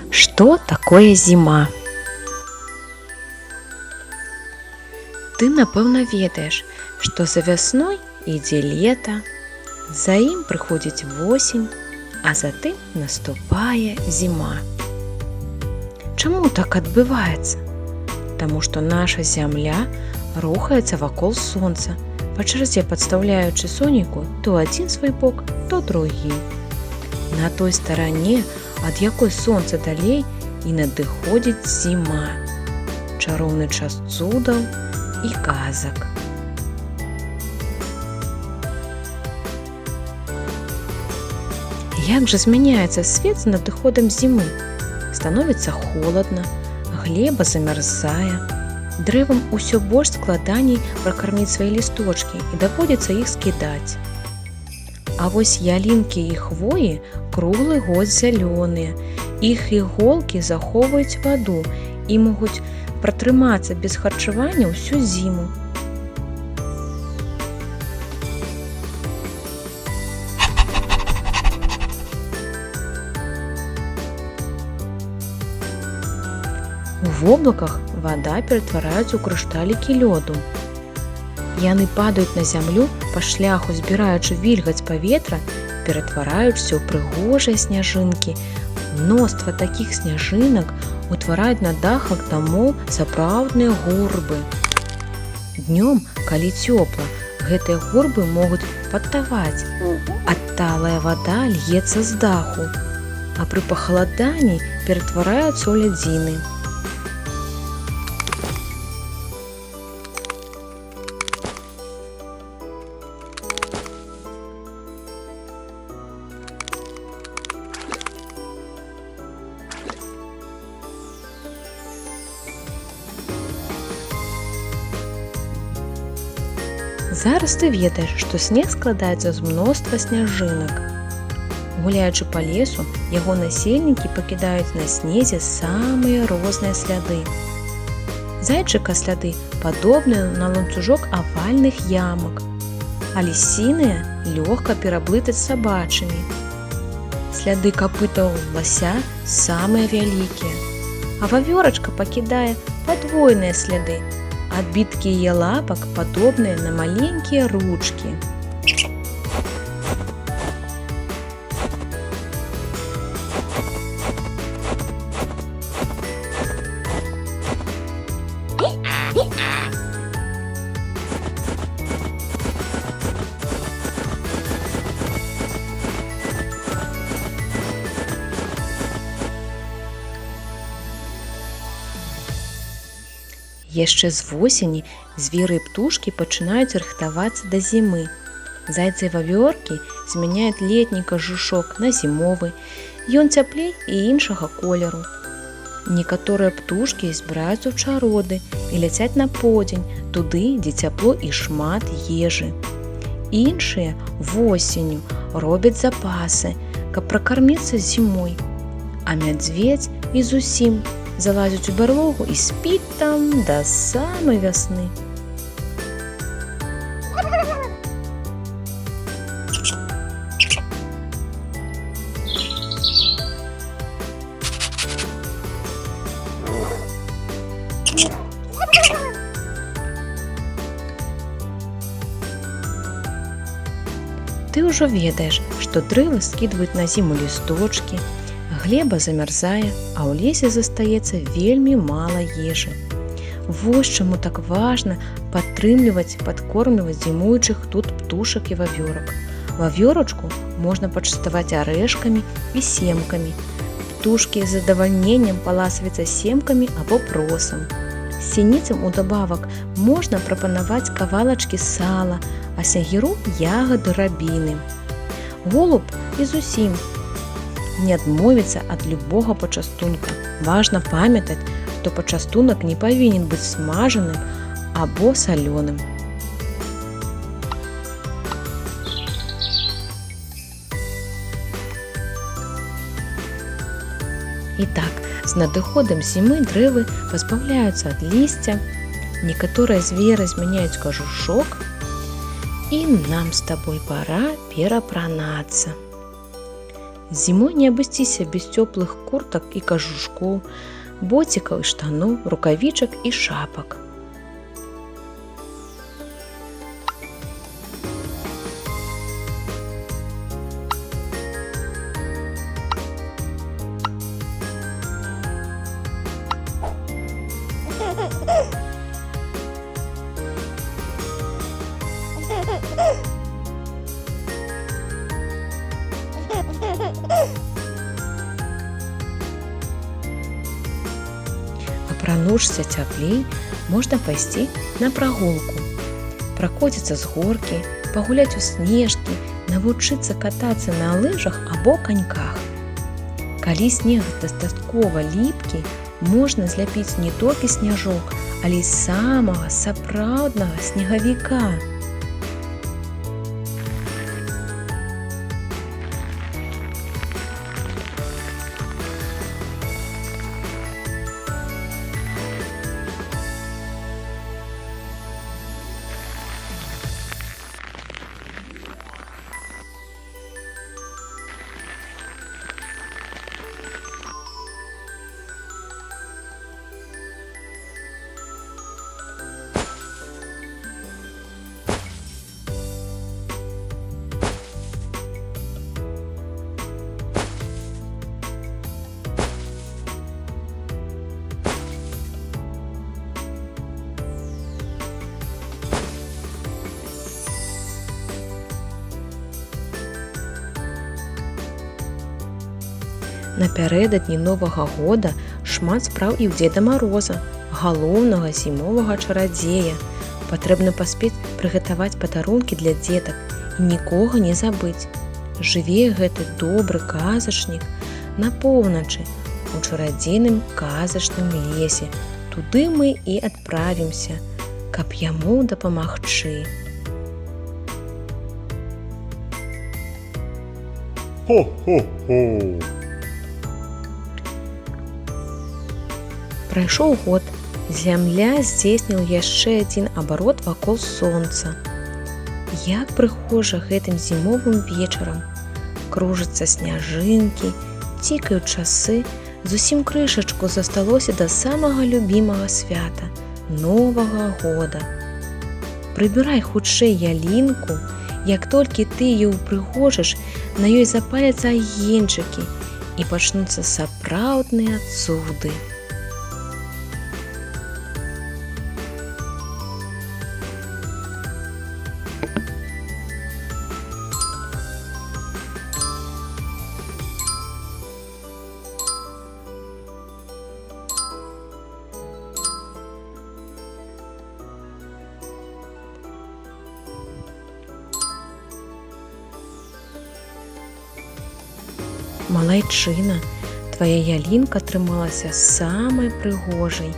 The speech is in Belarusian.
Что такое зима? Ты, напэўна, ведаеш, што за вясной ідзе лета, за ім прыходзіць восень, а затым наступае зіма. Чаму так адбываецца? Таму што наша зямля рухаецца вакол сонца, па чарзе падстаўляючы сонейку то адзін свой бок, то другі. На той старане, ад якой сонца далей, і надыходзіць зіма, чароўны час цудаў і казак. Як жа змяняецца свет з надыходам зімы? Становіцца холадна, глеба замярзае, дрэвам усё больш складаней пракарміць свае лісточкі і даводзіцца іх скідаць. А вось ялінкі і хвоі круглы год зялёныя, іх іголкі захоўваюць ваду і могуць пратрымацца без харчавання ўсю зіму. У воблаках вада ператвараецца ў крышталікі лёду. Яны падаюць на зямлю па шляху, збіраючы вільгаць паветра, ператвараюцца ў прыгожыя сняжынкі. Мноства такіх сняжынак утвараюць на дахах дамоў сапраўдныя гурбы. Днём, калі цёпла, гэтыя гурбы могуць падтаваць, а талая вада льецца з даху, а пры пахаладанні ператвараюцца ў лядзіны. Зараз ты ведаеш, што снег складаецца з мноства сняжынак. Гуляючы па лесу, яго насельнікі пакідаюць на снезе самыя розныя сляды. Зайчыка сляды падобныя на ланцужок авальных ямак, а лісіныя лёгка пераблытаць сабачымі. Сляды капытаў лася самыя вялікія, а вавёрачка пакідае падвойныя сляды, адбіткі яе лапак падобныя на маленькія ручкі. Яшчэ з восені зверы і птушкі пачынаюць рыхтавацца да зімы. Зайцы і вавёркі змяняюць летні кажушок на зімовы, ён цяплей і іншага колеру. Некаторыя птушкі збіраюцца ў чароды і ляцяць на поўдзень, туды, дзе цяпло і шмат ежы. Іншыя восенню робяць запасы, каб пракарміцца зімой, а мядзведзь і зусім залазіць у бярлогу і спіць там да самай вясны. Ты ўжо ведаеш, што дрэвы скідваюць на зіму лісточкі, глеба замярзае, а ў лесе застаецца вельмі мала ежы. Вось чаму так важна падтрымліваць, падкормліваць зімуючых тут птушак і вавёрак. Вавёрачку можна пачаставаць арэшкамі і семкамі. Птушкі з задавальненнем паласавацца семкамі або просам. Сініцам удабавак можна прапанаваць кавалачкі сала, а снегіру ягады рабіны. Голуб і зусім не адмовіцца ад любога пачастунка. Важна памятаць, што пачастунак не павінен быць смажаным або салёным. І так, з надыходам зімы дрэвы пазбаўляюцца ад лісця, некаторыя зверы змяняюць кажушок, і нам з табой пара перапранацца. Зімой не абысціся без цёплых куртак і кажушкоў, боцікаў і штаноў, рукавічак і шапак. Апрануўшыся цяплей, можна пайсці на прагулку, пракоціцца з горкі, пагуляць у снежкі, навучыцца катацца на лыжах або каньках. Калі снег дастаткова ліпкі, можна зляпіць не толькі сняжок, але і самага сапраўднага снегавіка. Напярэдадні Новага года шмат спраў і ў Дзеда Мароза, галоўнага зімовага чарадзея. Патрэбна паспець прыгатаваць падарункі для дзетак і нікога не забыць. Жыве гэты добры казачнік на поўначы у чарадзейным казачным лесе. Туды мы і адправімся, каб яму дапамагчы. Хо-хо-хо! Прайшоў год, зямля здзейсніла яшчэ адзін абарот вакол сонца. Як прыгожа гэтым зімовым вечарам. Кружацца сняжынкі, цікаюць часы, зусім крышачку засталося да самага любімага свята – Новага года. Прыбірай хутчэй ялінку, як толькі ты яе ўпрыгожыш, на ёй запаляцца агеньчыкі і пачнуцца сапраўдныя цуды. Малайчына, твая ялінка атрымалася самай прыгожай.